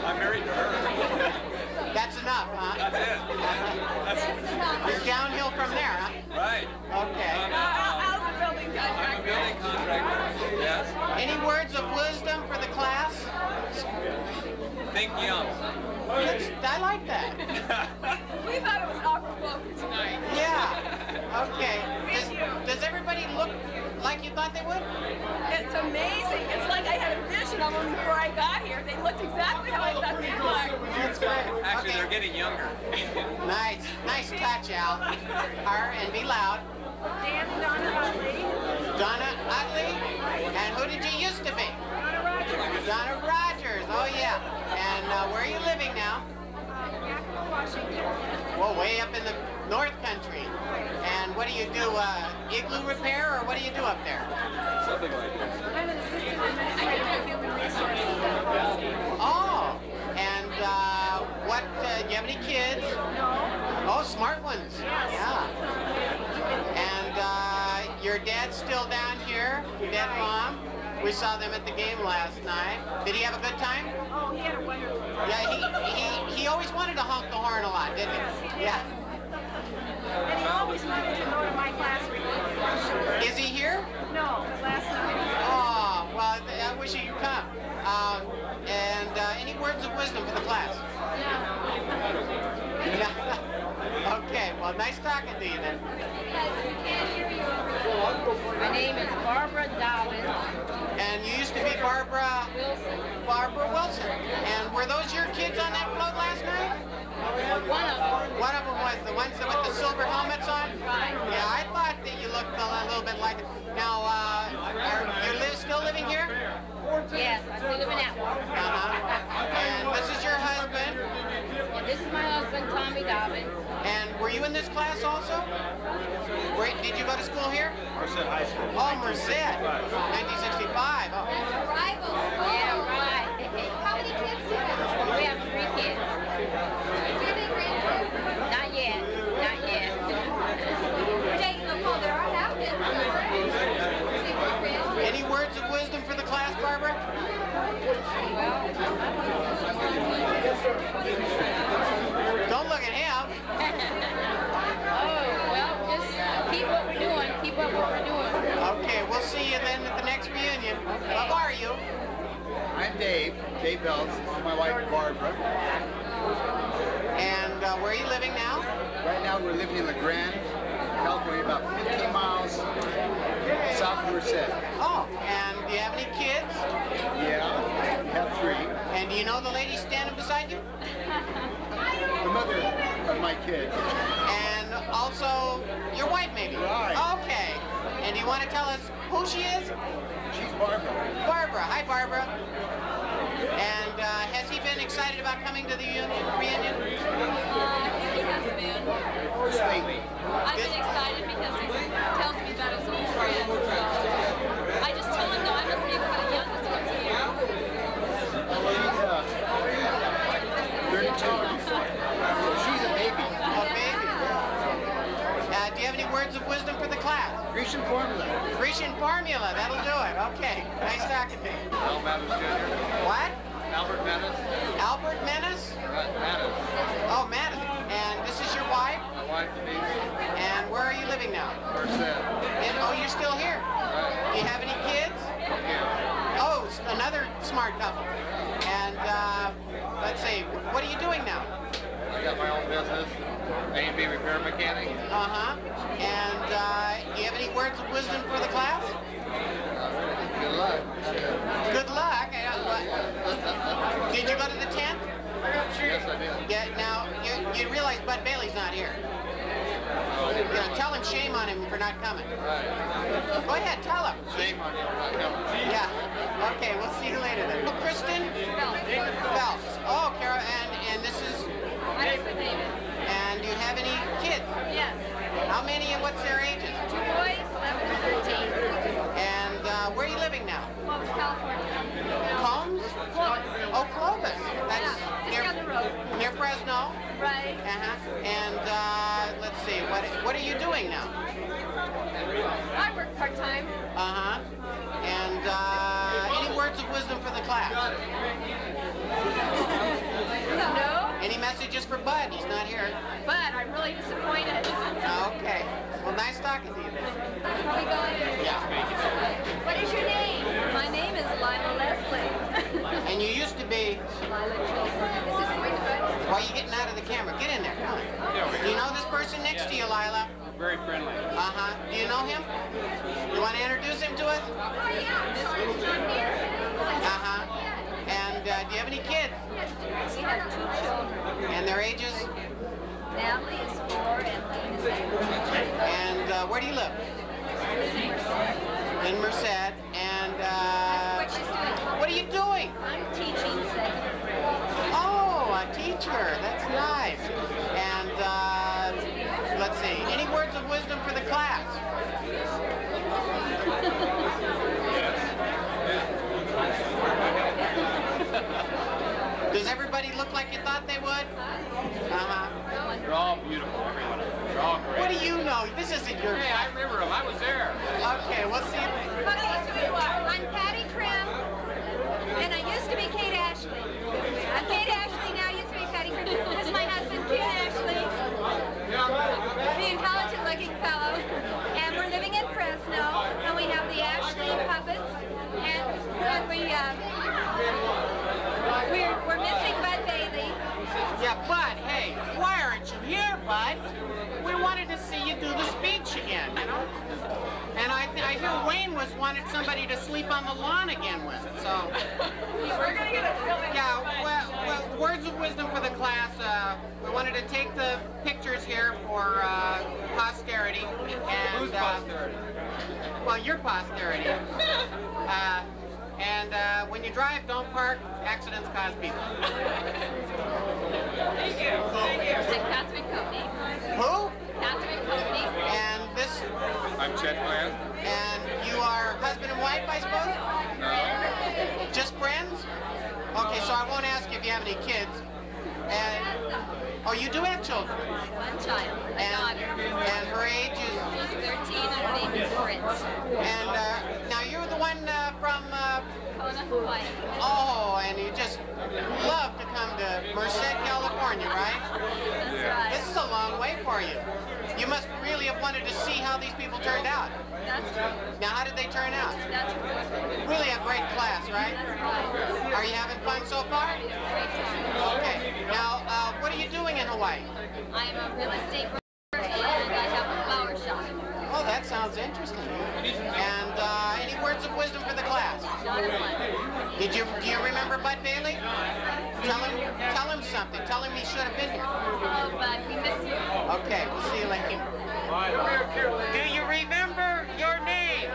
I'm married to her. That's enough, huh? That's it. That's enough. You're downhill from there, huh? Right. Okay. I'm a building contractor. I'm a building contractor. Yes. Any words of wisdom for the class? Think young. I like that. We thought it was aqua tonight. Yeah. Okay. Does everybody look like you thought they would? It's amazing. It's like I had a vision of them before I got here. They looked exactly how I thought they'd look. That's great. Actually, okay. they're getting younger. Nice. Nice touch, Al. And be loud. Donna Utley. Donna Utley. And who did you used to be? Donna Rogers. Donna Rogers. Oh, yeah. And where are you living now? Yakima, Washington. Well, way up in the North Country. And what do you do, igloo repair, or what do you do up there? Something like that. I'm an assistant administrator of human resources. Oh, and do you have any kids? No. Oh, smart ones. Yes. Yeah. And your dad's still down here, your dad and mom. We saw them at the game last night. Did he have a good time? Oh, he had a wonderful time. Yeah, he always wanted to honk the horn a lot, didn't he? Yes, he did. Yeah. And he always wanted to go to my classroom. Is he here? No, last night. Oh, well, I wish he could come. Any words of wisdom for the class? Yeah. Okay, well, nice talking to you then. My name is Barbara Dobbins. And you used to be Barbara Wilson. Barbara Wilson. And were those your kids on that float last night? One of them. One of them was the ones with the silver helmets on? Right. Yeah, I thought that you looked a little bit like it. Now, you're still living here? Yes, I still live in Atwater. And this is your husband? And this is my husband, Tommy Dobbins. And were you in this class also? Did you go to school here? Merced High School. Oh, Merced. 1965. Oh. Rivals. Yeah, right. How many kids do you have? We have 3 kids. Do you have any grandkids? Not yet. Not yet. We're taking the call. There are half kids. Any words of wisdom for the class, Barbara? Don't look at him. Oh, well, just keep what we're doing. Keep up what we're doing. Okay, we'll see you then at the next reunion. Okay. How are you? I'm Dave Belts. This is my wife, Barbara. And where are you living now? Right now we're living in La Grande, California, about 15 miles south of Merced. Oh, and do you have any kids? Yeah, we have 3. And do you know the lady standing beside you? The mother of my kids. And also your wife, maybe? Right. Okay. And do you want to tell us who she is? She's Barbara. Barbara. Hi, Barbara. And has he been excited about coming to the reunion? He has been. Slightly. I've been excited because he tells me about his old friends. So I just tell him, no, I must be the youngest ones here. She's 32. So she's a baby. A baby. Do you have any words of wisdom for the class? Grecian formula. Grecian formula. That'll do it. Okay. Nice talking to you. Al Mattis Jr. What? Albert Mattis. Albert Menace? Mattis. Oh, Madison. And this is your wife? My wife, Denise. And where are you living now? Merced. And, oh, you're still here? Right. Do you have any kids? Yeah. Oh, another smart couple. And let's see, what are you doing now? I got my own business. A&B repair mechanic. Uh-huh. And do you have any words of wisdom for the class? Good luck. Good luck. Did you go to the tent? Yes, I did. Yeah, now, you realize Bud Bailey's not here. Oh, I didn't You know, realize. tell him shame on him for not coming. Right. Go ahead, tell him. Shame on you for not coming. Yeah. Okay, we'll see you later then. Oh, Kristen? Phelps. Oh, Carol, and this is... My husband, David. And do you have any kids? Yes. How many and what's their ages? 2 boys, 11 and 13. And where are you living now? Clovis, California. Combs? Clovis. Oh, Clovis. That's Yeah, just down the road. near Fresno. Right. Uh-huh. And let's see, what are you doing now? I work part-time. Uh-huh. And any words of wisdom for the class? messages for Bud? He's not here. But I'm really disappointed. Okay. Well, nice talking to you then. Are we going? Yeah. What is your name? My name is Lila Leslie. And you used to be... Lila Tracy. Is this going to good? Why are you getting out of the camera? Get in there. Come on. Do you know this person next to you, Lila? Very friendly. Uh-huh. Do you know him? You want to introduce him to us? Oh, yeah. Uh-huh. And do you have any kids? We have 2 children. And their ages? Natalie is 4 and Lane is 8. And where do you live? In Merced. And What she's doing. what are you doing? I'm teaching second grade. Oh, a teacher. That's nice. And let's see. Any words of wisdom for the class? Does everybody look like you thought they would? Uh-huh. They're all beautiful, every one of them. They're all great. What do you know? This isn't your... Hey, I remember them. I was there. Okay, we'll see. Okay, so you are. I'm Patty Krim, and I used to be Kate Ashley. I'm Kate Ashley, now I used to be Patty Krim. This is my husband, Kate Ashley. Being talented-looking fellow. And we're living in Fresno, and we have the Ashley puppets, and we're missing Bud Bailey. Yeah, Bud, hey, why aren't you here, Bud? We wanted to see you do the speech again, you know? And I hear Wayne wanted somebody to sleep on the lawn again with, so... We're going to get a feeling. Yeah, well, words of wisdom for the class. We wanted to take the pictures here for posterity. And, Who's posterity? Well, your posterity. And when you drive, don't park. Accidents cause people. Thank you. Catherine Coatney. Who? Catherine Coatney. And this... I'm Chet Glenn. And you are husband and wife, I suppose? No. Just friends? Okay, so I won't ask you if you have any kids. And... Oh, you do have children? One child, a daughter. And her age is... She's 13 and her name is Prince. And now you're the one from... Kona, Hawaii. Oh, and you just love to come to Merced, California, right? That's right. This is a long way for you. You must really have wanted to see how these people turned out. That's true. Now, how did they turn out? That's true. Really a great class, right? That's right. Are you having fun so far? Great time. Okay. Now, what are you doing in Hawaii? I am a real estate broker and I have a flower shop. Oh, that sounds interesting. And any words of wisdom for the class? Not a one. Do you remember Bud Bailey? Tell him something. Tell him he should have been here. Oh, but we miss you. Okay, we'll see you later. Do you remember your name?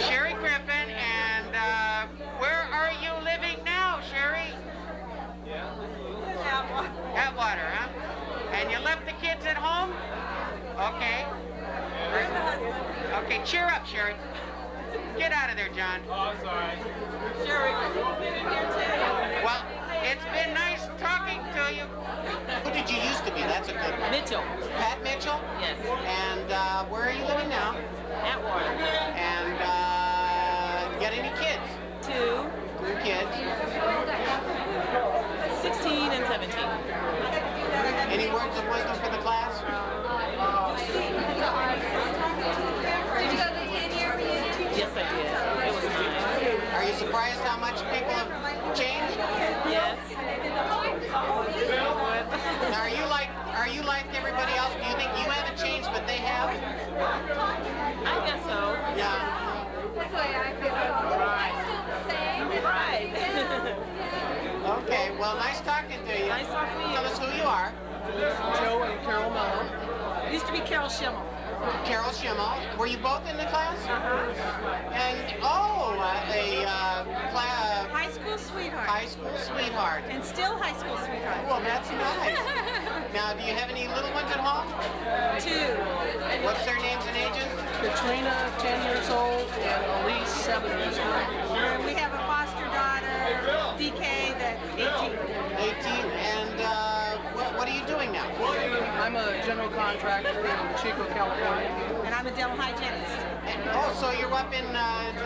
Sherry Griffin. And where are you living now, Sherry? Atwater, huh? And you left the kids at home? Okay. Okay, cheer up, Sherry. Get out of there, John. Oh, I'm sorry. Sherry, well, it's been nice talking to you. Who did you used to be? That's a good one. Mitchell. Pat Mitchell? Yes. And where are you living now? Atwater. And you got any kids? 2, 2 kids. 16 and 17. Any words of wisdom for the class? Did you go to the 10-year reunion? Yes, I did. It was nice. Are you surprised how much people have changed? Yes. Now, are you like everybody else? Do you think you haven't changed, but they have? I guess so. Yeah. That's the way I feel. I'm still the same. Right. Okay, well, nice talking to you. Nice talking to you. Tell us who you are. Joe and Carol Mello. Used to be Carol Schimmel. Carol Schimmel. Were you both in the class? And, High school sweetheart. high school sweetheart. And still high school sweetheart. Well, that's nice. Now, do you have any little ones at home? 2. What's their names and ages? Katrina, 10 years old, and Elise, 7 years old. And we have a foster daughter, DK, that's 18. 18. And what are you doing now? I'm a general contractor in Chico, California. And I'm a dental hygienist. Oh, so you're up in that,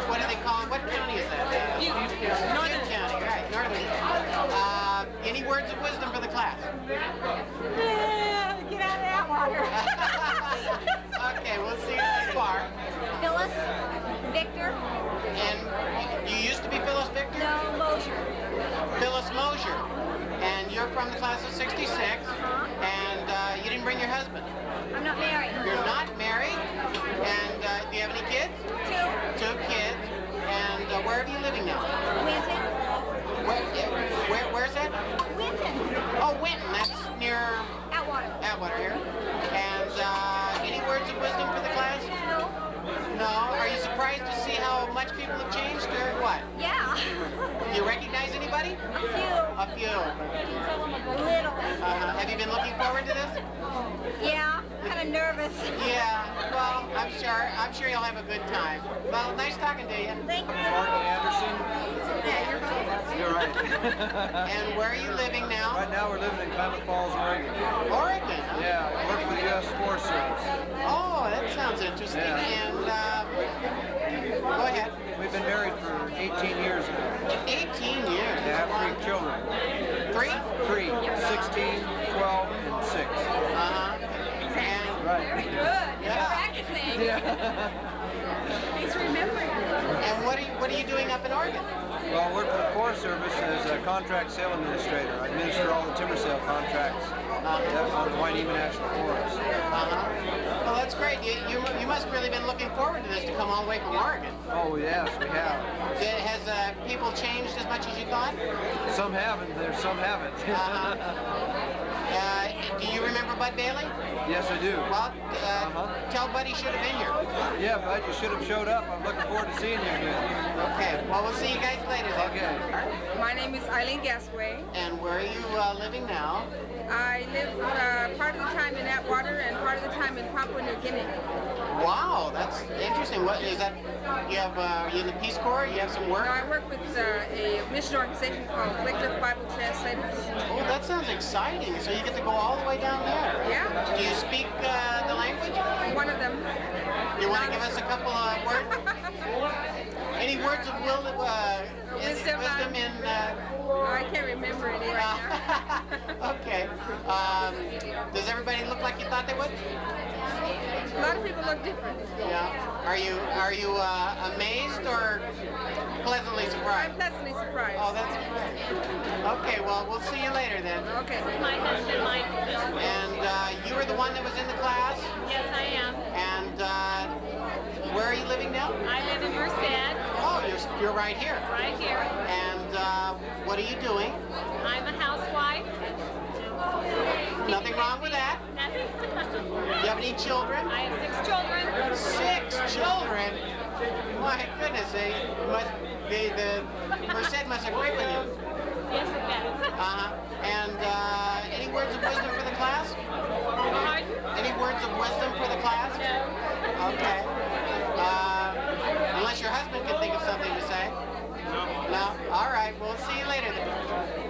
what do they call it? What county is that? Butte. Northern County, right, Northern. words of wisdom for the class? Get out of that water. Okay, we'll see you at the bar. Phyllis, Victor, And you used to be Phyllis Victor? no, Mosher. Phyllis Mosher. And you're from the class of 66. And you didn't bring your husband. I'm not married. You're not married. And do you have any kids? Two kids. And where are you living now? Winton. Where's that? Winton. Oh, Winton. That's near Atwater. Atwater here. And any words of wisdom for the class? No. No? Are you surprised to see how much people have changed or what? Yeah. Do you recognize anybody? A few. A few. Little. Have you been looking forward to this? Yeah. Kind of nervous. Yeah. Well, I'm sure you'll have a good time. Well, nice talking to you. Thank you. Mark Anderson. Yeah, you're right. You're right. And where are you living now? Right now we're living in Klamath Falls, Oregon. Oregon. Huh? Yeah, I work for the U.S. Forest Service. Oh, that sounds interesting. Yeah. And go ahead. We've been married for 18 years now. 18 years. I have 3 children. 3? 3, 16, 12, and 6. And Right. Very good. Yeah. Practicing. Yeah. He's remembering. and what are you doing up in Oregon? Well, I work for the Forest Service as a contract sale administrator. I administer all the timber sale contracts on the Wainema National Forest. Well, that's great. You must really been looking forward to this to come all the way from Oregon. Oh, yes, we have. Has people changed as much as you thought? Some haven't, some haven't. Do you remember Bud Bailey? Yes, I do. Well, tell Bud he should have been here. Yeah, Bud, you should have showed up. I'm looking forward to seeing you again. Okay, well, we'll see you guys later then. Okay. My name is Eileen Gasway. And where are you living now? I live part of the time in Atwater and part of the time in Papua New Guinea. Wow, that's interesting. What is that? You have you in the Peace Corps? You have some work? Now, I work with a mission organization called Wycliffe Bible Translators. Oh, that sounds exciting. So you get to go all the way down there. Yeah. Do you speak the language? One of them. You want to give us a couple of words? Any words of wisdom in? I can't remember any right now. Okay. Does everybody look like you thought they would? A lot of people look different. Yeah. Are you amazed or pleasantly I'm surprised? pleasantly surprised. Oh, that's great. Okay. Well, we'll see you later then. Okay. My husband, Michael. And you were the one that was in the class. Yes, I am. And where are you living now? I live in Merced, Oh, you're right here. right here. And what are you doing? I'm a housewife. Nothing wrong with that. Nothing. Do you have any children? I have 6 children. 6 children? My goodness, the Merced must agree with you. Yes, it does. And any words of wisdom for the class? Pardon? Any words of wisdom for the class? No. Okay. Unless your husband can think of something to say. No? All right, we'll see you later then.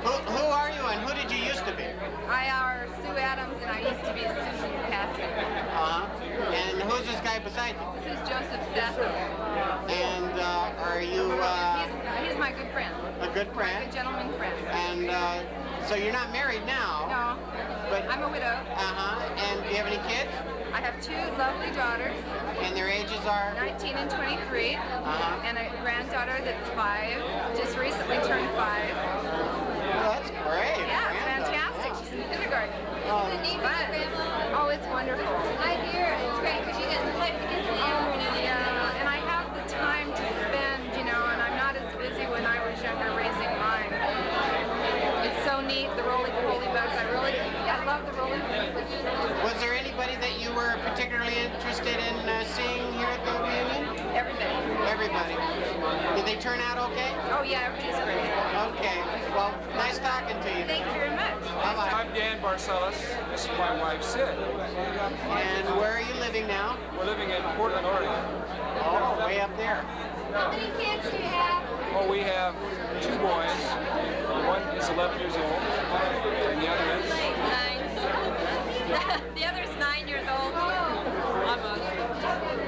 Who are you and who did you used to be? I are Sue Adams and I used to be Susan Cassie. And who's this guy beside you? This is Joseph Statham. And are you He's my good friend. a good friend? Good gentleman friend. And so you're not married now? No, But, I'm a widow. And do you have any kids? I have 2 lovely daughters, And their ages are? 19 and 23, and a granddaughter that's 5, just recently turned 5. Well, that's great. Yeah, it's fantastic. She's in kindergarten. Oh, Oh, it's wonderful. I hear it. It's great because you get life against the Oh, yeah, and I have the time to spend, and I'm not as busy when I was younger raising mine. It's so neat, the roly-poly bugs. I love the roly-poly. Was there anybody that you were particularly interested in seeing here at the reunion? Everything. Everybody. Did they turn out okay? Oh, yeah, everybody's great. Okay. Well, nice talking to you. Thank you very much. Bye-bye. I'm Dan Barcelos. This is my wife, Sid. And where are you living now? We're living in Portland, Oregon. Oh, way up there. How many kids do you have? Oh, we have 2 boys. One is 11 years old, and the other is... 9. The other's 9 years old. Almost.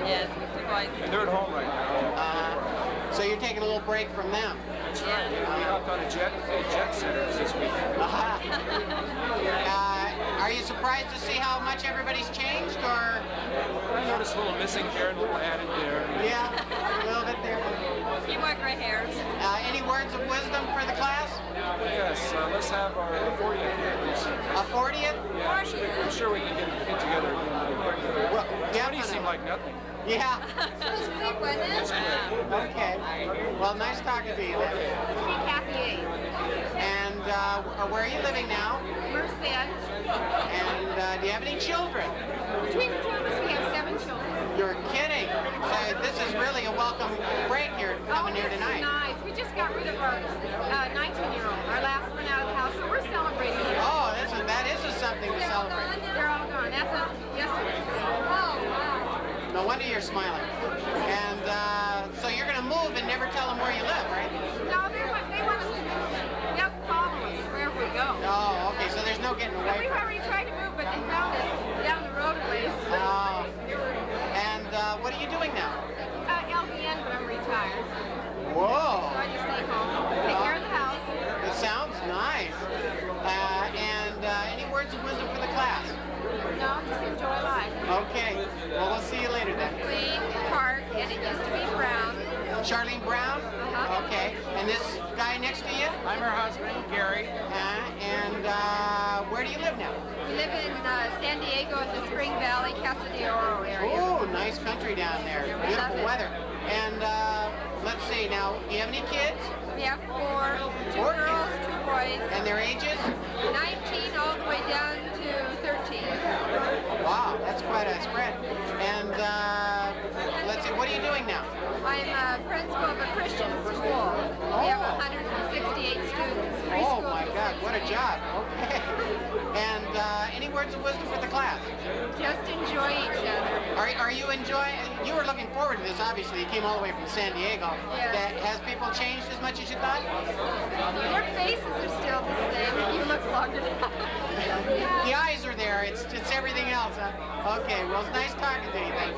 Yes, 2 boys. And they're at home right now. So you're taking a little break from them. That's right. We hopped on a jet setters this week. Are you surprised to see how much everybody's changed, or? I noticed a little missing here and a little added there. Yeah, a little bit there. A few more gray hairs. Any words of wisdom for the class? Yes, let's have our 40th here, please. A 40th? Yeah, I'm sure we can get together again. Well, 20 seemed like nothing. Yeah. It was quick, wasn't it? Okay. Well, nice talking to you then. Kathy A. And where are you living now? Merced. And do you have any children? Between the two of us, we have 7 children. You're kidding. This is really a welcome break here coming here tonight. Nice. We just got rid of our 19-year-old, our last one out of the house, so we're celebrating it. Oh, that is something to celebrate. They're all gone. That's yesterday. Oh, wow. No wonder you're smiling. And so you're going to move and never tell them where you live, right? No, they want us to move. They have to follow us wherever we go. Oh, okay. So there's no getting away We've from it. already tried to move, but they found us down the road a ways. Oh. And what are you doing now? LVN, but I'm retired. Whoa. So I just stay home, take care of the house. It sounds nice. And any words of wisdom for the class? No, just enjoy life. Okay. Well, we'll see you later then. Clean park, and it used to be brown. Charlene Brown? Uh-huh. Okay. And this guy next to you? I'm her husband, Gary. And where do you live now? We live in San Diego in the Spring Valley, Casa de Oro area. Oh, nice country down there. Yeah, we Beautiful love it. weather. And let's see now, do you have any kids? We have 4, 2 4 girls, 2 boys, And their ages? 19 all the way down to 13. Wow, that's quite a spread. And let's see, what are you doing now? I'm a principal of a Christian school. We have 168 students. Oh my God, what a job. Okay. And any words of wisdom for the class? Just enjoy each other. Are you enjoying, you were looking forward to this, obviously. You came all the way from San Diego. Yes. Has people changed as much as you thought? Their faces are still the same. You look longer than The eyes are there, it's everything else, huh? Okay, well, it's nice talking to you then.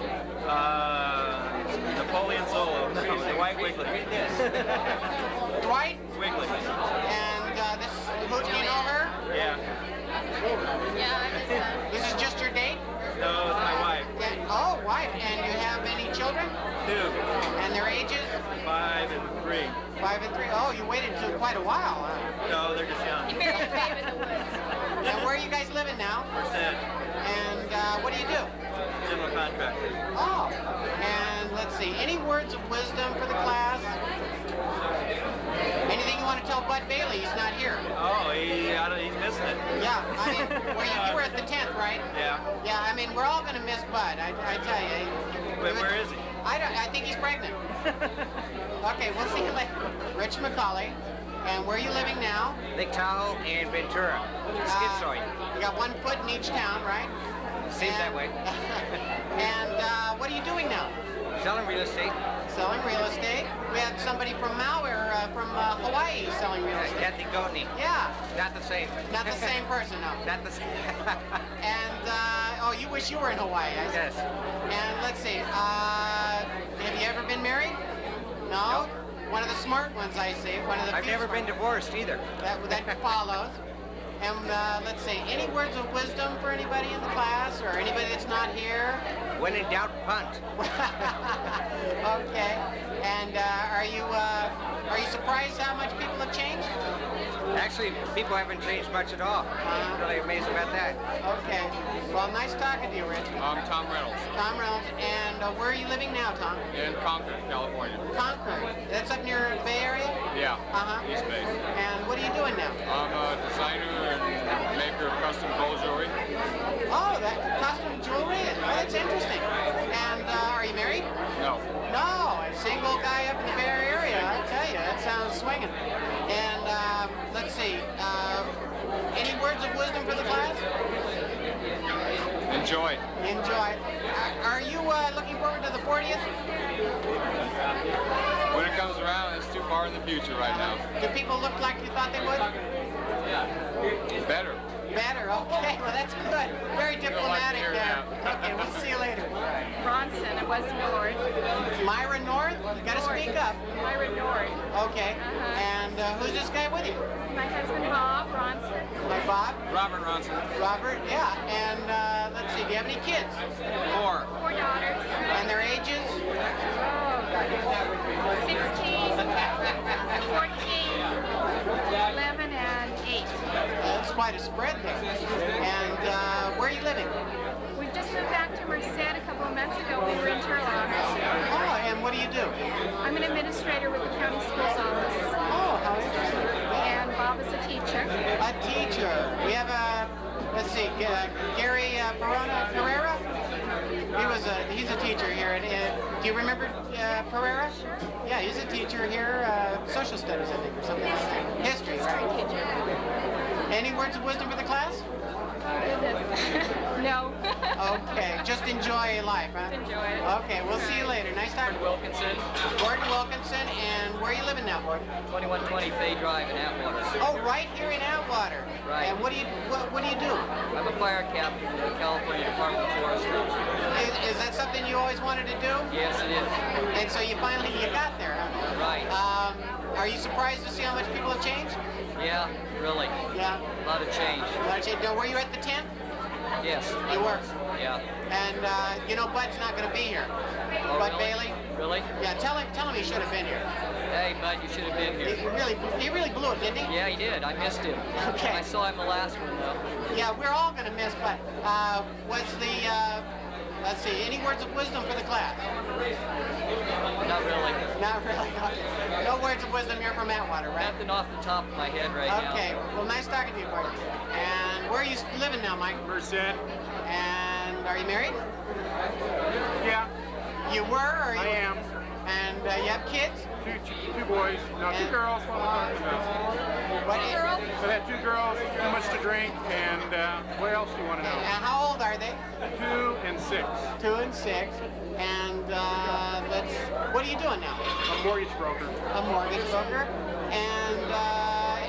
Napoleon Solo. No, Dwight Wiggly. Dwight? Wiggly. And this, do you know her? Yeah. Yeah, This is just your date? No, it's my wife. Yeah. Oh, wife. And you have any children? 2. And their ages? 5 and 3. 5 and 3. Oh, you waited till quite a while, huh? No, they're just young. he married a babe in the woods. And where are you guys living now? Percent. And what do you do? General contractor. Oh. And let's see. Any words of wisdom for the class? Anything you want to tell Bud Bailey? He's not here. Oh, he's missing it. Yeah, I mean, you were at the 10th, right? Yeah. Yeah, I mean, we're all going to miss Bud, I tell you. Wait, where is he? I think he's pregnant. Okay, we'll see you later. Rich McCauley. And where are you living now? Lake Tahoe and Ventura. Schizoid. You got 1 foot in each town, right? Seems that way. And what are you doing now? Selling real estate. Selling real estate. We had somebody from Maui, from Hawaii selling real estate. Kathy Goatney. Yeah. Not the same. Not the same person, no. Not the same. And, oh, you wish you were in Hawaii, I see. Yes. And let's see, have you ever been married? No? Nope. One of the smart ones, I see. One of the I've few never smart been divorced either. That follows. And let's see, any words of wisdom for anybody in the class or anybody that's not here? When in doubt, punt. Okay. And are you surprised how much people have changed? Actually, people haven't changed much at all. I'm really amazed about that. Okay. Well, nice talking to you, Rich. I'm Tom Reynolds Tom Reynolds. And where are you living now, Tom? in Concord, California. Concord. That's up near the Bay Area? Yeah, Uh-huh. East Bay. And what are you doing now? I'm a designer and maker of custom gold jewelry. Oh, that custom jewelry? Oh, that's interesting. And are you married? No. No, a single guy up in the Bay Area, I'll tell you, that sounds swinging. And let's see, any words of wisdom for the class? Enjoy. Enjoy. Are you looking forward to the 40th? When it comes around, it's too far in the future right now. Do people look like you thought they would? Better. Better, okay. Well, that's good. Very diplomatic there. Okay, we'll see you later. Bronson, it was North. Myra North? You gotta speak up. Myra North. Okay. And who's this guy with you? My husband Bob Bronson. Like Bob? Robert Ronson. Robert, yeah. And let's see, do you have any kids? 4. 4 daughters. And their ages? 16, 14, 11, and 8. That's quite a spread there. And where are you living? We've just moved back to Merced a couple of months ago. We were in Turlock. Oh, and what do you do? I'm an administrator with the county schools office. Oh, how interesting. And Bob is a teacher. A teacher. We have let's see, Gary Pereira? He's a teacher here. Do you remember Pereira? Yeah, he's a teacher here, social studies, I think, or something like that. History, right? Any words of wisdom for the class? No. Okay, just enjoy your life, huh? Enjoy it. Okay, we'll see you later. Nice talking. Wilkinson, Gordon Wilkinson, and where are you living now, Gordon? 2120 Fay Drive in Atwater. Oh, right here in Atwater. Right. And what do you do? I'm a fire captain in the California Department of Forestry. Is that something you always wanted to do? Yes, it is. And so you got there, huh? Right. Are you surprised to see how much people have changed? Yeah, really. Yeah. A lot of change. A lot of change. Now, were you at the tent? Yes. You were? Yeah. And, you know, Bud's not going to be here. Oh, Bud really? Bailey? Really? Yeah, tell him he should have been here. Hey, Bud, you should have been here. He really blew it, didn't he? Yeah, he did. I missed him. Okay. I saw him the last one, though. Yeah, we're all going to miss Bud. What's the, let's see, any words of wisdom for the class? Not really. Not really. Okay. No words of wisdom. You're from Atwater, right? Nothing off the top of my head right now. Okay. Well, nice talking to you, Gordon. And where are you living now, Mike? Merced. And are you married? Yeah. You were, or I am. And you have kids? Two boys. No, two girls. What am I talking about? What girls? I've had 2 girls, too much to drink, and what else do you want to know? And how old are they? 2 and 6. 2 and 6. And what are you doing now? A mortgage broker. A mortgage broker. And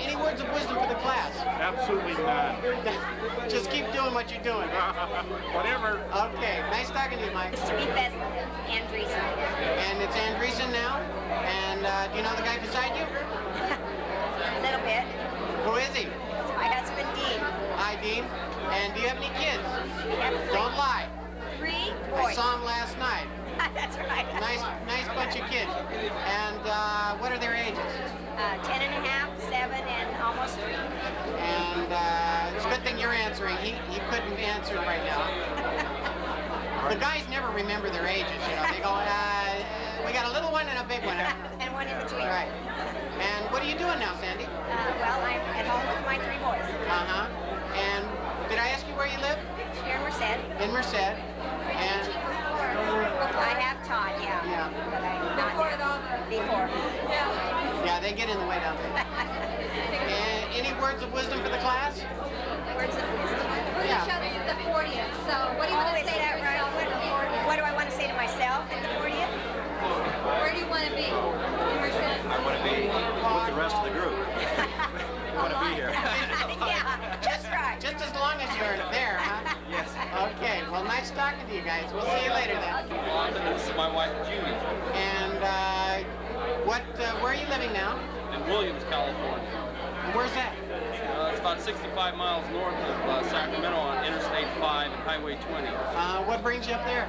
any words of wisdom for the class? Absolutely not. Just keep doing what you're doing. Whatever. Okay. Nice talking to you, Mike. Mr. Beth Andreessen. And it's Andreessen now. And do you know the guy beside you? A little bit. Who is he? It's my husband, Dean. Hi, Dean. And do you have any kids? We have 3. Don't lie. 3 I boys. saw him last night. That's right. Nice bunch of kids. And what are their ages? 10 and a half, 7, and almost 3. And it's a good thing you're answering. He couldn't answer right now. The guys never remember their ages, you know. They go, we got a little one and a big one. And one in between. Right. And what are you doing now, Sandy? Well, I'm at home with my 3 boys. Uh-huh. And did I ask you where you live? Here in Merced. In Merced. And I have taught, yeah. Yeah. But I'm not before. yeah, they get in the way down there. And any words of wisdom for the class? Words of wisdom. We're Yeah. each other's at the 40th, so what do you want to Is say to that right? yourself at the 40th? What do I want to say to myself at the 40th? Where do you want to be? In Merced? I want to be with the rest of the group. I want to be here. Yeah, just right. Just as long as you're there, huh? Yes. Okay, well, nice talking to you guys. We'll see you later then. This is my wife, Judy, And where are you living now? in Williams, California. Where's that? It's about 65 miles north of Sacramento on Interstate 5 and Highway 20. What brings you up there?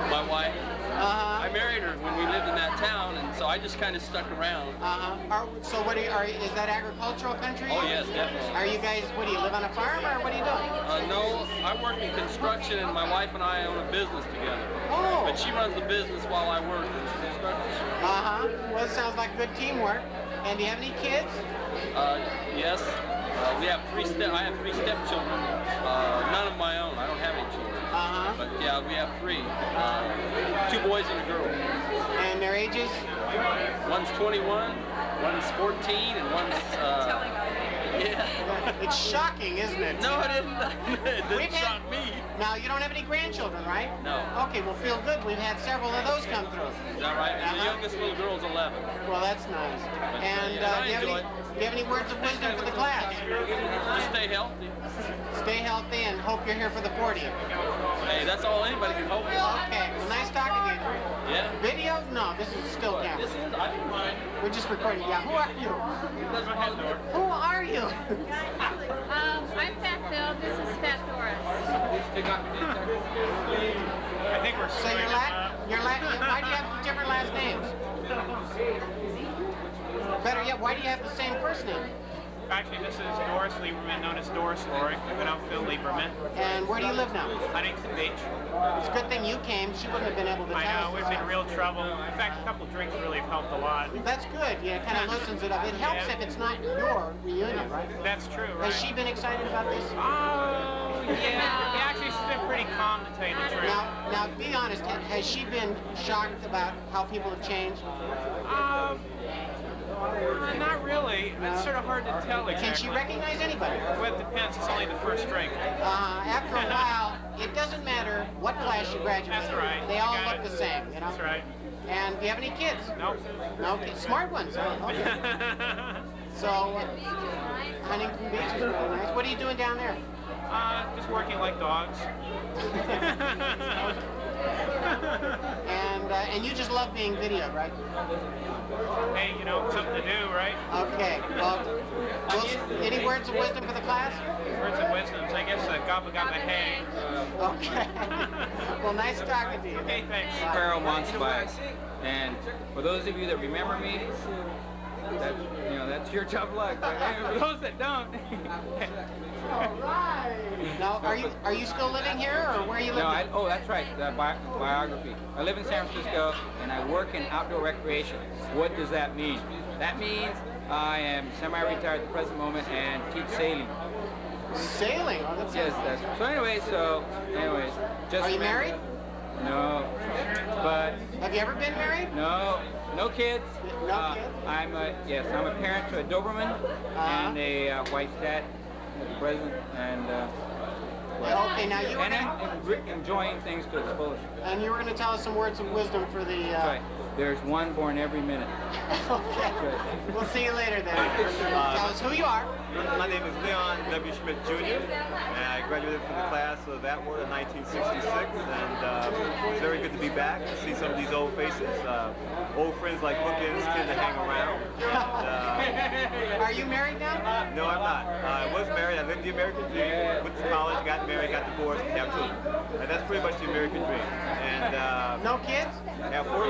My wife, Uh-huh. I married her when we lived in that town, and so I just kind of stuck around. Uh-huh. So what is that agricultural country? Oh, yes, definitely. Are you guys, what do you live on a farm or what are you doing? No, I work in construction, and my wife and I own a business together. Oh. But she runs the business while I work in construction. Uh-huh. Well, it sounds like good teamwork. And do you have any kids? Yes. We have I have 3 stepchildren. None of my own. I don't have any children. Uh-huh. But yeah, we have 3. 2 boys and a girl. And their ages? One's 21, one's 14, and one's yeah. It's shocking, isn't it? No, it didn't shock me. Now, you don't have any grandchildren, right? No. Okay, well, feel good. We've had several of those come through. Is that right? The youngest little girl's 11. Well, that's nice. And do you have any words of wisdom for the class? Just stay healthy. Stay healthy and hope you're here for the 40th. Hey, that's all anybody can hope for. Okay, well, nice talking to you. Yeah. Video? No, this is a still camera. This is, I don't mind. We're just recording. Yeah, who are you? Who are you? I'm Fat Phil. This is Fat Doris. I think we're So why do you have different last names? Better yet, why do you have the same first name? Actually, this is Doris Lieberman, known as Doris Lori, and I'm Phil Lieberman. And where do you live now? Huntington Beach. It's a good thing you came. She wouldn't have been able to tell us. I know, we've been in real trouble. In fact, a couple of drinks really have helped a lot. That's good. Yeah, it kind of loosens it up. It helps if it's not your reunion, right? That's true, right? Has she been excited about this? Oh, yeah. Actually, she's been pretty calm, to tell you the truth. Now, be honest. Has she been shocked about how people have changed? Not really. It's sort of hard to tell exactly. Can she recognize anybody? Well, it depends. It's only the first drink. After a while, it doesn't matter what class you graduate. That's right. They all look the same, you know? That's right. And do you have any kids? Nope. No kids. Smart ones, huh? Okay. So, Huntington Beach is really nice. What are you doing down there? Just working like dogs. And you just love being videoed, right? Hey, you know, something to do, right? Okay. Well, any words of wisdom for the class? Words of wisdom. I guess gobba gobba hey. Okay. Well, nice talking to you. Hey, thanks. Pharaoh Monsiváis. And for those of you that remember me, that's your tough luck. But for those that don't. All right. Now, are you still living here, or where are you living? No, that's right. Biography. I live in San Francisco, and I work in outdoor recreation. What does that mean? That means I am semi-retired at the present moment and teach sailing. Sailing? Oh, that's So anyways, just. Are you married? No. But. Have you ever been married? No. No kids. No kids? I'm a parent to a Doberman and a white stat. The president and okay, now you were I'm enjoying things to its fullest. And you were going to tell us some words of wisdom for the. That's right. There's one born every minute. Okay. Right. We'll see you later then. Tell us who you are. My name is Leon W. Schmidt Jr. and I graduated from the class of Atwater in 1966, and it's very good to be back to see some of these old faces. Old friends like bookends tend to hang around. And, are you married now? No, I'm not. I was married. I lived the American dream. Went to college, got married, got divorced, and have children. And that's pretty much the American dream. And no kids? I have four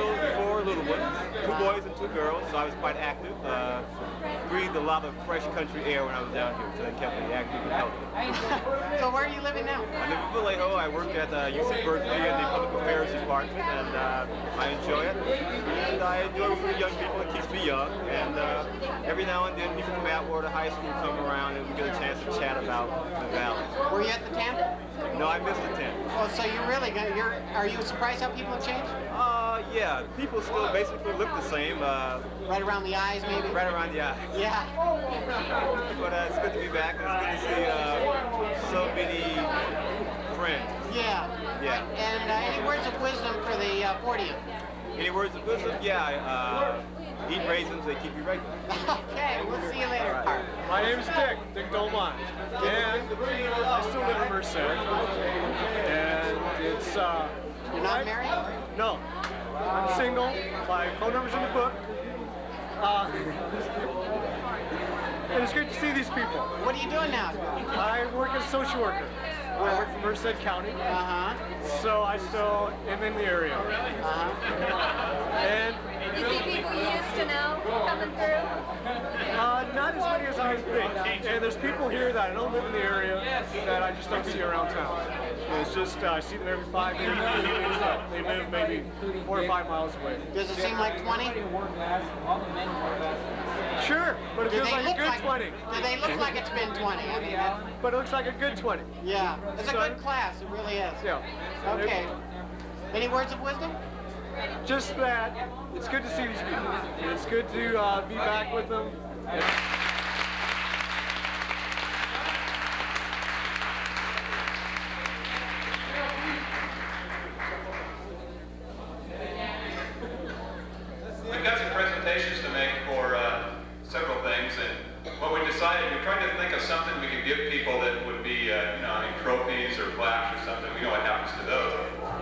little ones, 2 boys and 2 girls, so I was quite active. Breathed a lot of fresh country air when I was down here, so it kept me active and healthy. So where are you living now? I live in Vallejo. I work at UC Berkeley in the Public Affairs Department, and I enjoy it. And I enjoy working with young people. It keeps me young. And every now and then, people from Atwater High School come around, and we get a chance to chat about the valley. Were you at the tent? No, I missed the tent. Oh, so you're really good. Are you surprised how people have changed? Yeah, people still basically look the same. Right around the eyes, maybe? Right around the eyes. Yeah. But it's good to be back. It's good to see so many friends. Yeah. Yeah. And any words of wisdom for the 40th? Any words of wisdom? Yeah. Eat raisins, they keep you regular. Okay, we'll see you later. Right. My name is Dick Dolmont. And I still live in Merced. And it's... You're not married? No. I'm single. My phone number's in the book. And it's great to see these people. What are you doing now? I work as a social worker. I work for Merced County. So I still am in the area. And you see people you used to know coming through? Not as many as I would think. And there's people here that I don't live in the area that I just don't see around town. It's just, I see them every 5 years, but they live maybe 4 or 5 miles away. Does it seem like 20? Sure, but it feels like a good 20. Do they look like it's been 20? I mean, but it looks like a good 20. Yeah, it's a good class, it really is. Yeah. Okay. Any words of wisdom? Just that it's good to see these people. It's good to be back with them. presentations to make for several things, and what we decided, we tried to think of something we could give people that would be, trophies or plaques or something. We know what happens to those.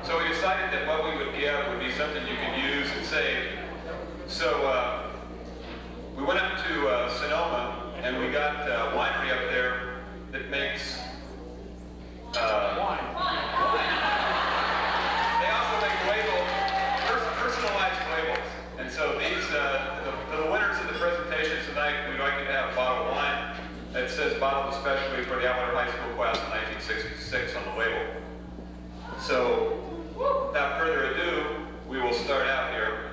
So we decided that what we would give would be something you could use and save. So we went up to Sonoma, and we got a winery up there that makes wine. They also make labels, personalized labels. And so these, the winners of the presentation tonight, we'd like you to have a bottle of wine that says bottled especially for the Atwater High School class of 1966 on the label. So without further ado, we will start out here.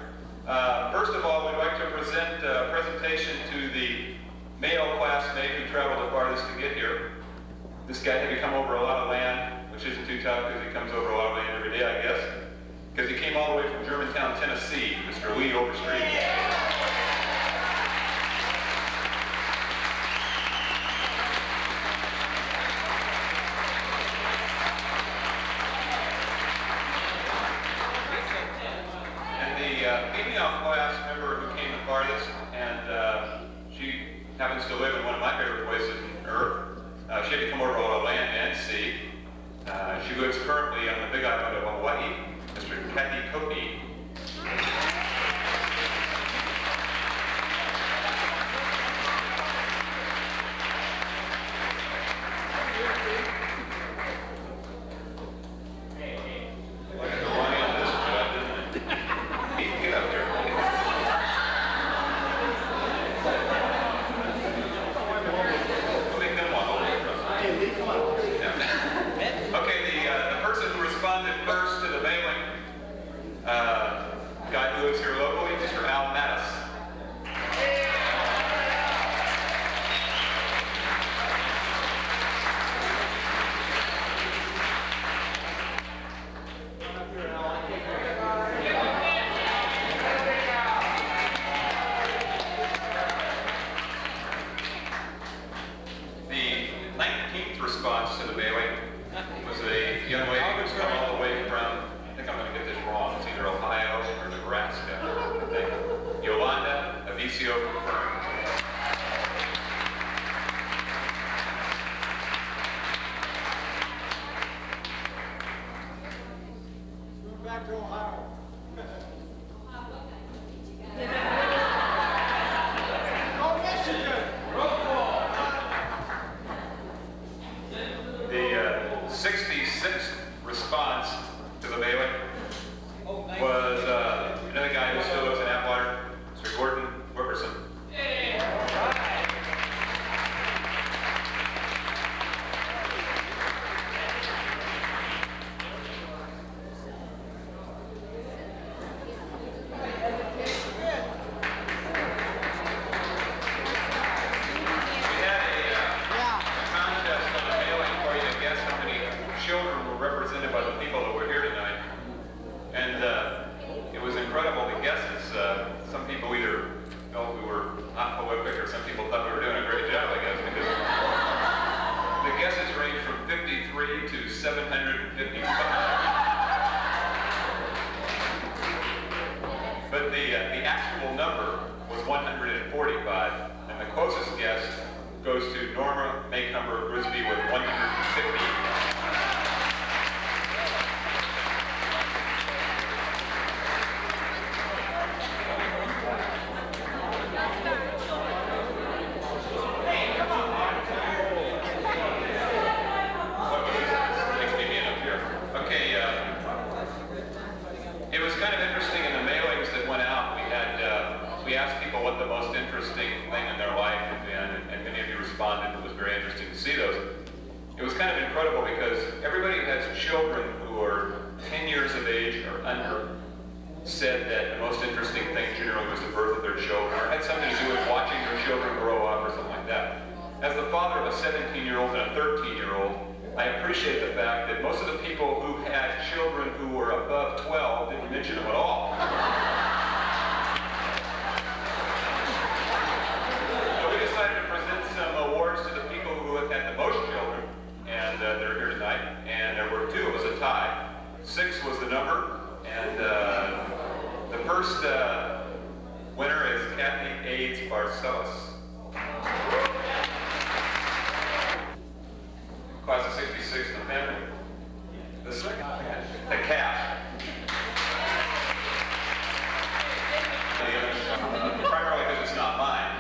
First of all, we'd like to present a presentation to the male classmate who traveled the farthest to get here. This guy had to come over a lot of land, which isn't too tough because he comes over a lot of land every day, I guess. Because he came all the way from Germantown, Tennessee, Mr. Lee Overstreet. And the female class member who came the farthest, and she happens to live in one of my favorite places on Earth. She had to come over a lot of land and sea. She lives currently on the Big Island of Hawaii. Mr. Kathy Coatney. Winner is Barcelos. Class of 66 in the family. The second, the calf. Primarily because it's not mine,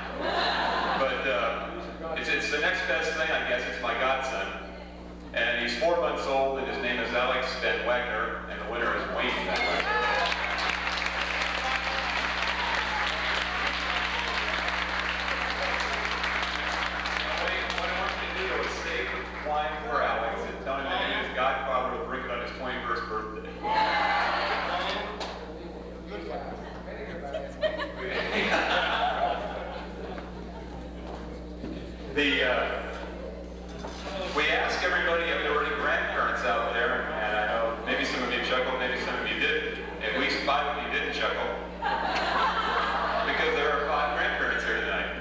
but it's the next best thing, I guess. It's my godson, and he's 4 months old, and his name is Alex Van Wagner, and the winner is Wayne Van Wagner. What I want you to do is save the wine for Alex and tell him that his godfather will drink it on his 21st birthday. We asked everybody if there were any grandparents out there, and I know maybe some of you chuckled, maybe some of you didn't. At least 5 of you didn't chuckle, because there are 5 grandparents here tonight.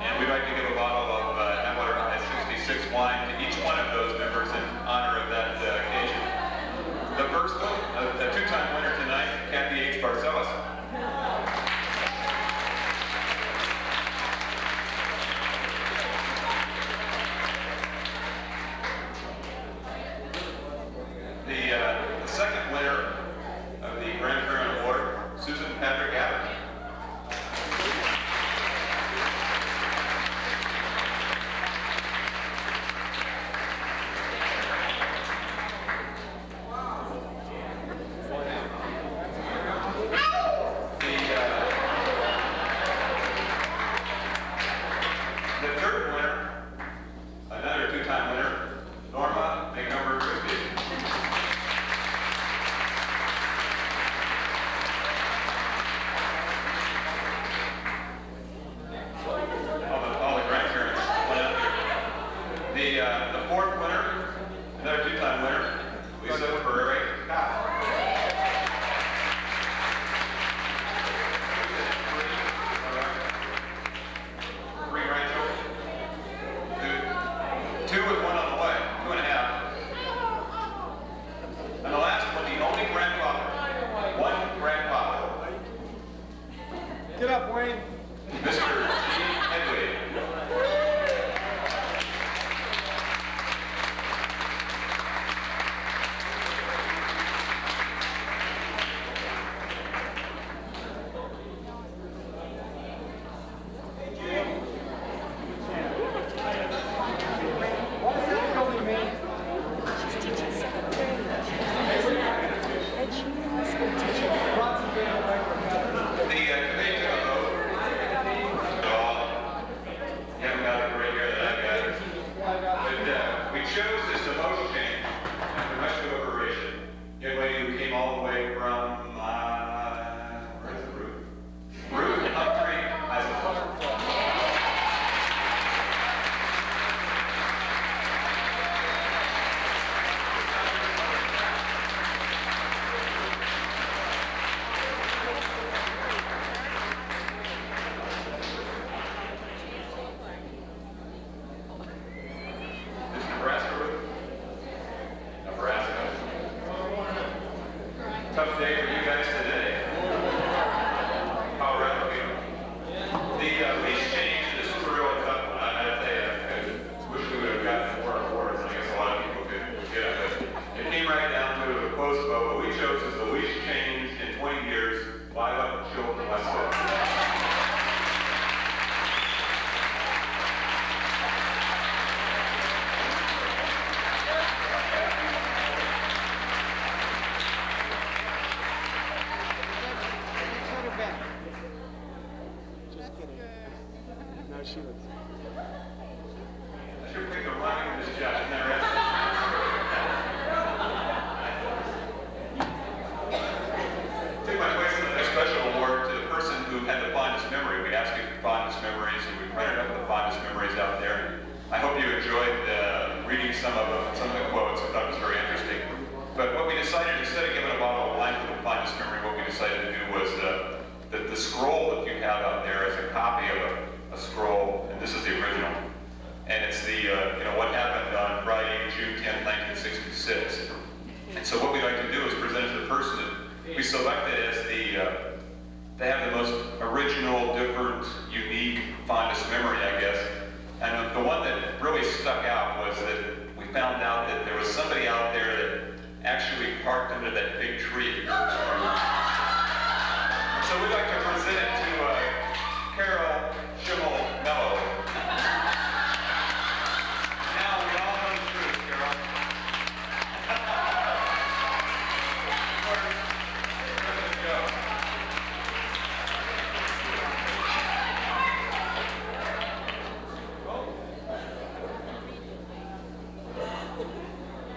And we'd like to give a bottle of Atwater 66 wine to each one of those members in honor of that occasion. The first one, a 2-time winner tonight, Kathy H. Barcelos. The second winner of the Grandparent Award, Susan Patrick Adams. The third winner, another 2-time winner, Norma McNumber Christie. All the grandparents went out there. The fourth winner, another 2-time winner, Lisa Ferrari. Three grandchildren. 2 with 1 on the way, 2.5. And the last one, the only grandfather. 1 grandfather. Get up, Wayne. Mr. G. Headley. Tough day for you guys today. Colorado people. The leash change, this was a real tough one. I tell you, I wish we would have gotten more awards. I guess a lot of people could get it. But it came right down to a close vote. What we chose is the leash change in 20 years, Violent Children Westwood. She was. I should pick a line in this judge. Never Take my place in the next special award to the person who had the fondest memory. We asked you for fondest memories, and we printed up the fondest memories out there. I hope you enjoyed reading some of the quotes. I thought it was very interesting. But what we decided, instead of giving a bottle of wine for the fondest memory, what we decided to do was the scroll that you have out there is a copy of a scroll, and this is the original. And it's the, what happened on Friday, June 10, 1966. And so what we'd like to do is present it to the person that we selected as they have the most original, different, unique one that really stuck out was that we found out that there was somebody out there that actually parked under that big tree. So we'd like to present it to Carol Schimmel Mello. Now we all know the truth, Carol. Where's it go?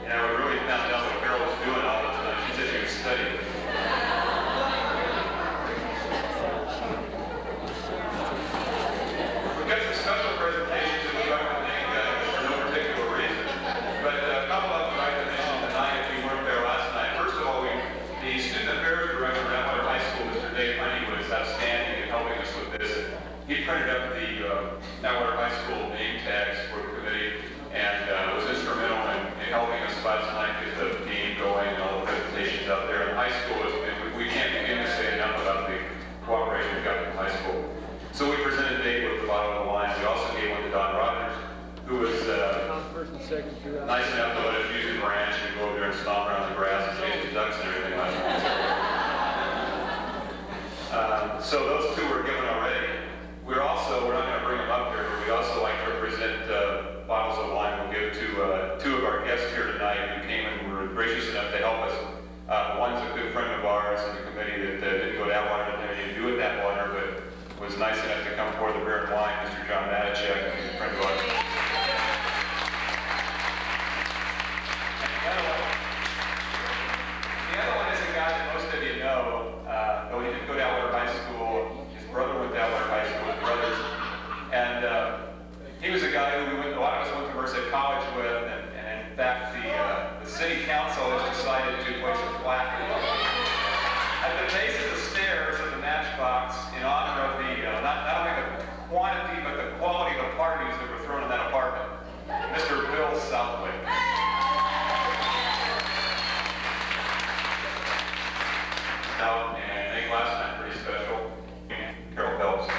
Yeah, we really found out what Carol was doing all the time. She said she was studying. We've got some special presentations that we'd like to make for no particular reason. But a couple of them I'd like to mention tonight if you weren't there last night. First of all, the student affairs director at Atwater High School, Mr. Dave Honey, was outstanding in helping us with this. He printed up the Atwater High School name tags for the committee and was instrumental in helping us last night get the game going and all the presentations out there. And high school, we can't begin to say enough about the cooperation we got from high school. So we presented Dave with the bottom of the line. We also gave one to Don Rogers, who was nice enough to let us use his ranch and go over there and stomp around the grass and chase the ducks and everything like that. So those two were given already. We're not going to bring them up here, but we also like to present bottles of wine we'll give to two of our guests here tonight who came and were gracious enough to help us. One's a good friend of ours in the committee that didn't go to Atwater, didn't have anything to do with Atwater, but was nice enough to come pour the beer and wine, Mr. John Matichek, who's a friend of ours. The other one is a guy that most of you know, though he didn't go to Atwater High School. His brother went to Atwater High School, his brothers. And he was a guy who a lot of us went to Merced College with, and in fact, the city council has decided to place a plaque at the base of the stairs of the Matchbox in honor of the, not only the quantity, but the quality of the parties that were thrown in that apartment. Mr. Bill Southwick. Out, and I think last night pretty special. Carol Phelps.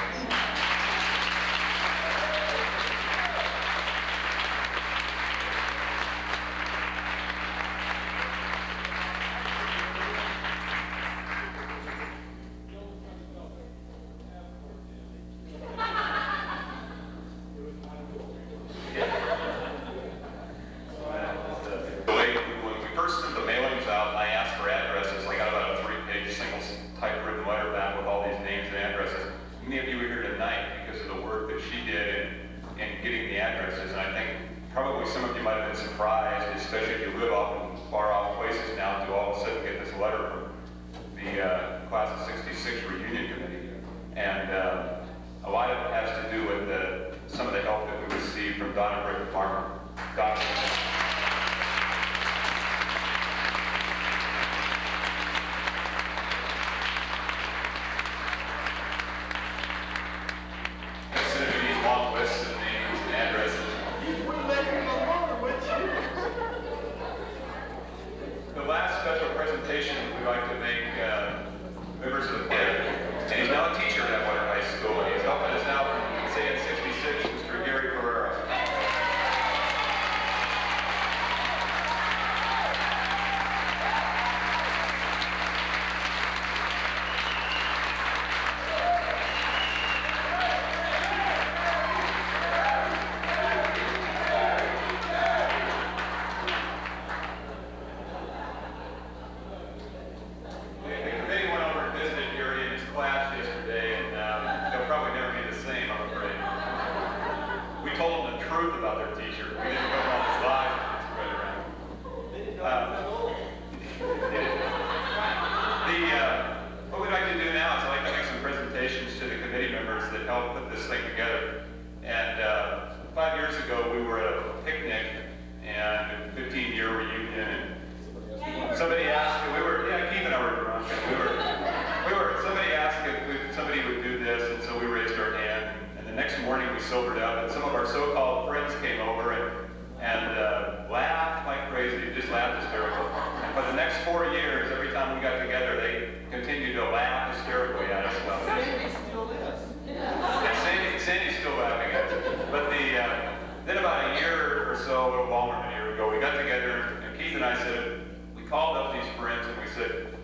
Then about a year or so, a little longer than a year ago, we got together, and Keith and I said, we called up these friends and we said,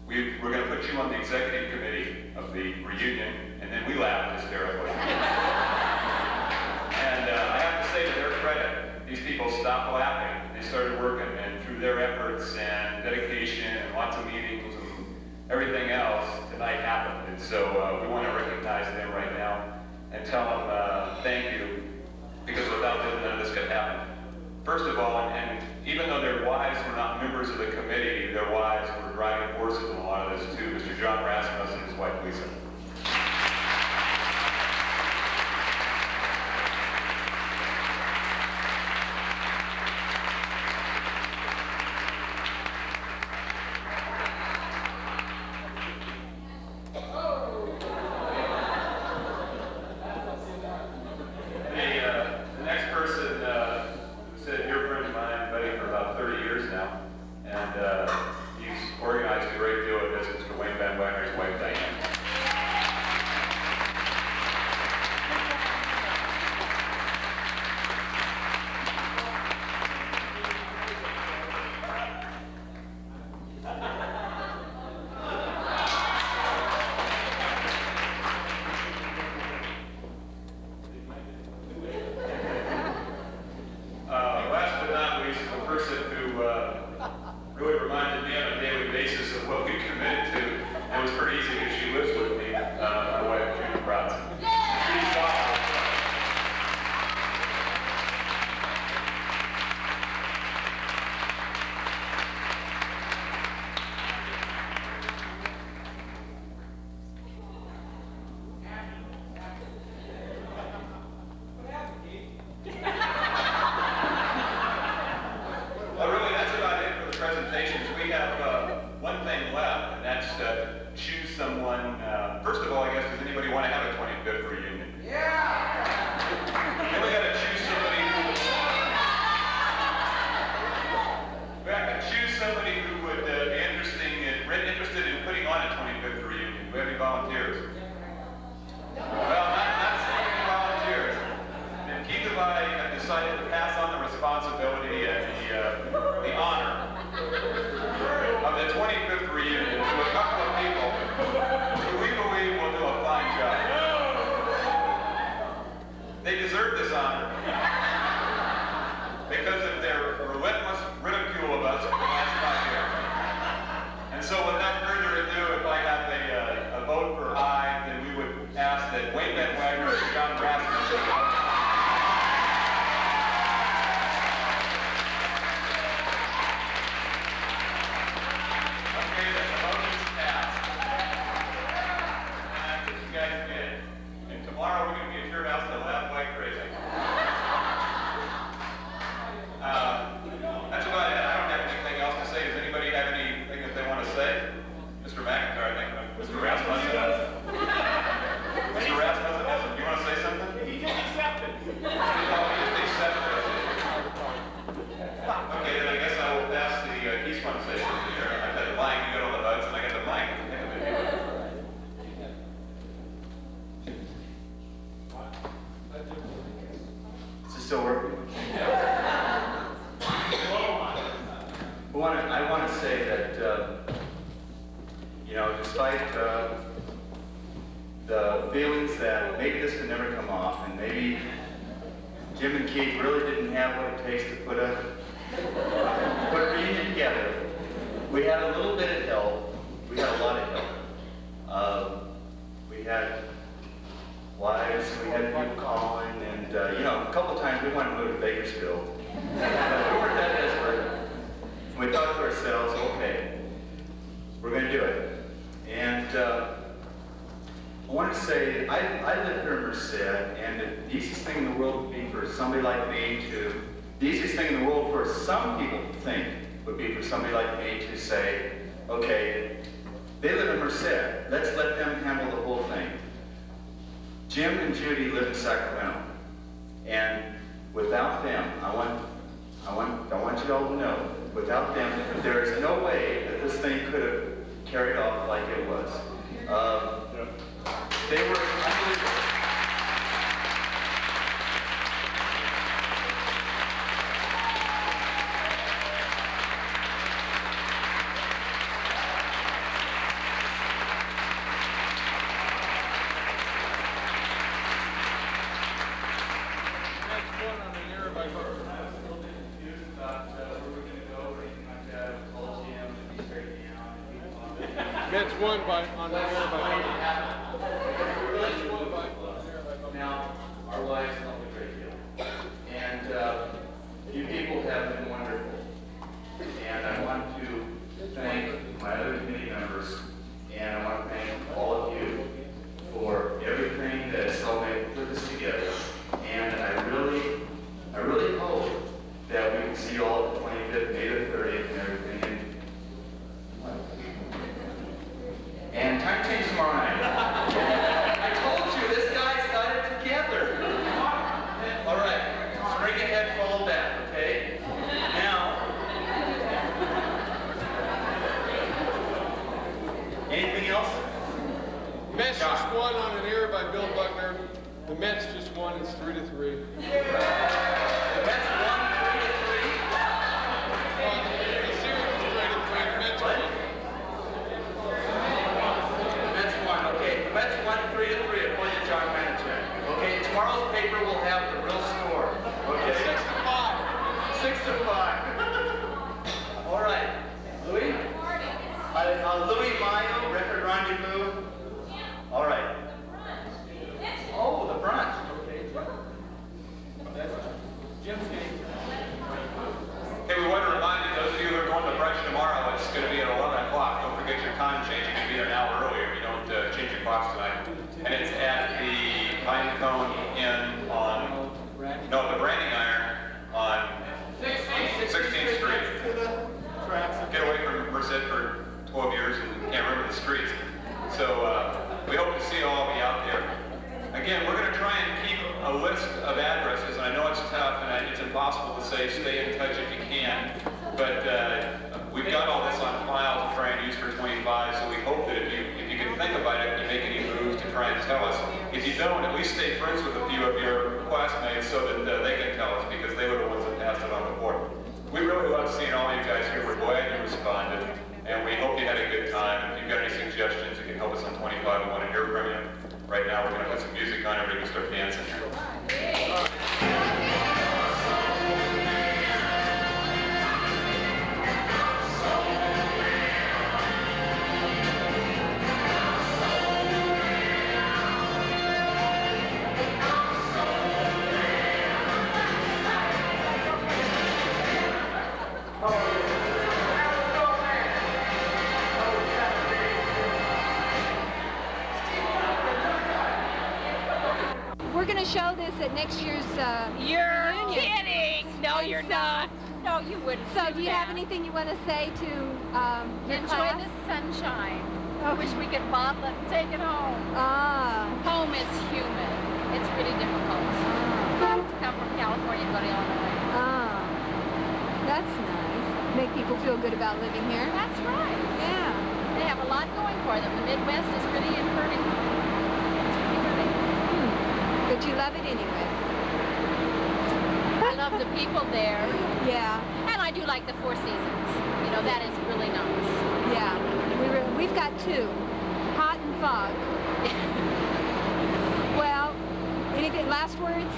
we're going to put you on the executive committee of the reunion, and then we laughed hysterically. And I have to say, to their credit, these people stopped laughing. They started working, and through their efforts and dedication and lots of meetings and everything else, tonight happened. And so we want to recognize them right now and tell them thank you, because without them, none of this could happen. First of all, and even though their wives were not members of the committee, their wives were driving forces in a lot of this too. Mr. John Rasmussen and his wife Lisa. The next person said, you're a friend of mine, buddy, for about 30 years now, and he's organized a great deal of this, Mr. Wayne Van Wagner's wife, Diane. Last but not least, the person who really reminded me on a daily basis of what we committed to, and it was pretty easy because she lives with me, my wife, Judith Bronson. Well, really, that's about it for the presentations. We have one thing left, and that's choose someone. First of all, I guess, does anybody want to have a 25th reunion? Yeah! Then we got to choose somebody who would be interested in putting on a 25th reunion. Do we have any volunteers? Well, not so many volunteers. And Keith and I have decided to pass on the responsibility and the honor of the 25th reunion to a couple of people who we believe will do a fine job. They deserve this honor because of their relentless ridicule of us for the last 5 years. And so without further ado, if I have a vote for aye, then we would ask that Wayne Van Wagner and John Rasmussen tomorrow we're going to be at your house to laugh like crazy. That's about it. I don't have anything else to say. Does anybody have anything that they want to say? Mr. McIntyre, I think. Mr. Rasmussen? Mr. Rasmussen, do you want to say something? He just accepted. Oh, he just accepted. Okay, then I guess I will pass the Keith want to say something here. I've got the mic, you got all the buttons, and I got the mic. Still working? I want to say that, despite the feelings that maybe this could never come off, and maybe Jim and Keith really didn't have what it takes to put a reunion together, we had a little bit of help. We had a lot of help. We had wives, we had people calling, and a couple of times we wanted to move to Bakersfield. We weren't that desperate. And we thought to ourselves, okay, we're going to do it. And I want to say, I live here in Merced, and the easiest thing in the world would be for somebody like me the easiest thing in the world for some people to think would be for somebody like me to say, okay, they live in Merced, let's let them handle the whole thing. Jim and Judy live in Sacramento, and without them, I want you all to know, without them, there is no way that this thing could have carried off like it was. They were unbelievable. Mets won on the air by. Now, our lives help a great deal. And you people have been wonderful. And I want to thank my other committee members, and I want to thank all of you for everything that has helped me put this together. And I really hope that we can see you all at the 25th, May the 30th, and everything. And time change tomorrow night. I told you, this guy's got it together. All right, spring ahead, fall back, okay? Now, anything else? Mets just won on an error by Bill Buckner. The Mets just won. It's 3-3. The Mets won 3-3. The series was 3-3. The Mets won. The Mets won. Okay, the Mets won 3-3 according to John Manichek. Okay, tomorrow's paper will have the real score. Okay. 6-5. 6-5. All right, Louis. Louis Mayo, Record Rendezvous. All right. Oh, the brunch. Okay. Jim's game. Hey, we want to remind you, those of you who are going to brunch tomorrow, it's going to be at 11 o'clock. Don't forget your time change. You can be there an hour earlier. You don't change your clocks tonight. And it's at the Pinecone Inn on, no, the Branding Iron on 16th Street. Get away from Merced for 12 years and can't remember the streets. So we hope to see all of you out there. Again, we're going to try and keep a list of addresses, and I know it's tough, and it's impossible to say stay in touch if you can, but we've got all this on file to try and use for 25, so we hope that if you can think about it, you make any moves to try and tell us. If you don't, at least stay friends with a few of your classmates so that they can tell us, because they were the ones that passed it on before. We really love seeing all you guys here. We're glad you responded, and we hope you had a good time. If you've got any suggestions, you can help us on 25. We want to hear from you. Right now, we're going to put some music on, everybody can start dancing here. We're going to show this at next year's You're reunion. kidding. No, you're not. No, you wouldn't. So do you have anything you want to say to your Enjoy class? the sunshine. I wish we could bottle it and take it home. Home is humid. It's really difficult. To come from California and go to Illinois. That's nice. Make people feel good about living here. That's right. Yeah. They have a lot going for them. The Midwest is really hurting. But you love it anyway. I love the people there. Yeah. And I do like the Four Seasons. You know, that is really nice. Yeah. We've got two. Hot and fog. Well, any good last words?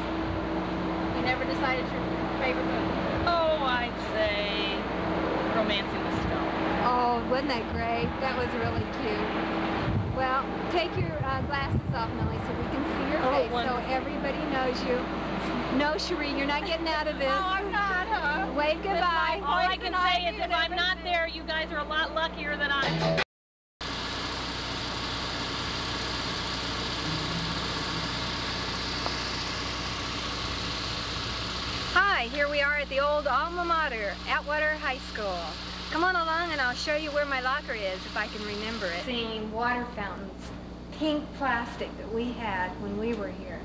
You never decided your favorite movie? Oh, I'd say Romancing the Stone. Oh, wasn't that great? That was really cute. Well, take your glasses off, Millie, so we can see your face, so everybody knows you. No, Cherie, you're not getting out of this. Oh, I'm not, huh? Wave goodbye. All I can say is if I'm not there, you guys are a lot luckier than I am. Hi, here we are at the old alma mater, Atwater High School. Come on along and I'll show you where my locker is, if I can remember it. Seeing water fountains, pink plastic that we had when we were here.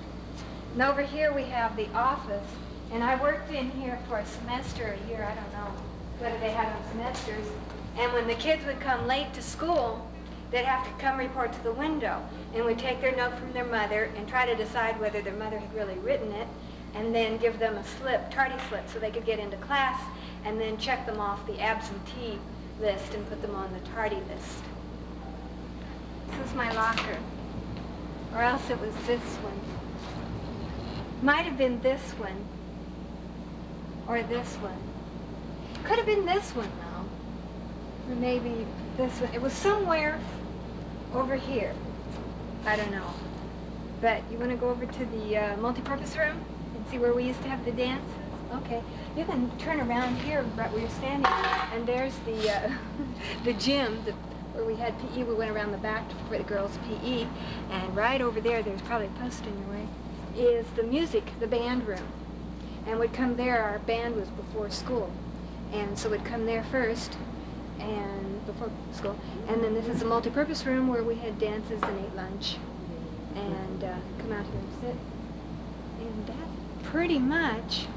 And over here we have the office, and I worked in here for a semester, a year, I don't know whether they had on semesters. And when the kids would come late to school, they'd have to come report to the window, and we'd take their note from their mother and try to decide whether their mother had really written it, and then give them a slip, tardy slip, so they could get into class, and then check them off the absentee list and put them on the tardy list. This is my locker. Or else it was this one. Might have been this one. Or this one. Could have been this one, though. Or maybe this one. It was somewhere over here. I don't know. But you want to go over to the multi-purpose room and see where we used to have the dances? Okay. You can turn around here right where you're standing, and there's the the gym where we had PE. We went around the back for the girls' PE, and right over there, there's probably a post in your way, is the music, the band room. And we'd come there. Our band was before school, and so we'd come there first, and before school, and then this is a multi-purpose room where we had dances and ate lunch, and come out here and sit. And that pretty much,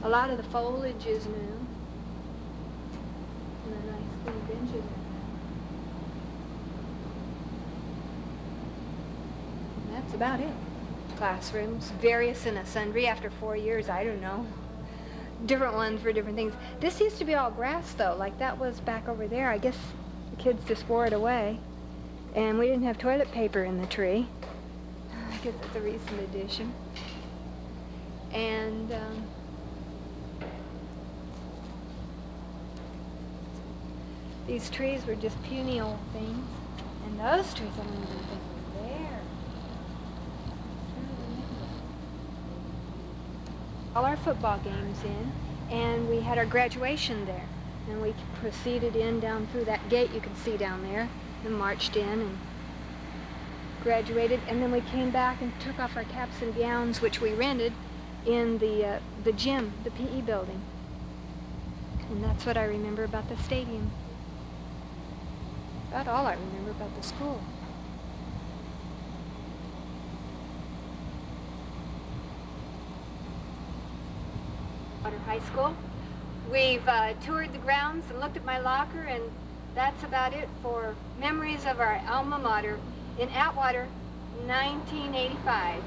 a lot of the foliage is new, and the nice little benches. And that's about it. Classrooms, various and sundry. After 4 years, I don't know. Different ones for different things. This used to be all grass, though, like that was back over there. I guess the kids just wore it away. And we didn't have toilet paper in the tree. I guess that's a recent addition. And these trees were just puny old things. And those trees, I don't even think were there. All our football games in, and we had our graduation there. And we proceeded in down through that gate you can see down there, and marched in and graduated. And then we came back and took off our caps and gowns, which we rented, in the gym, the PE building. And that's what I remember about the stadium. About all I remember about the school. Atwater High School. We've toured the grounds and looked at my locker, and that's about it for memories of our alma mater in Atwater, 1985.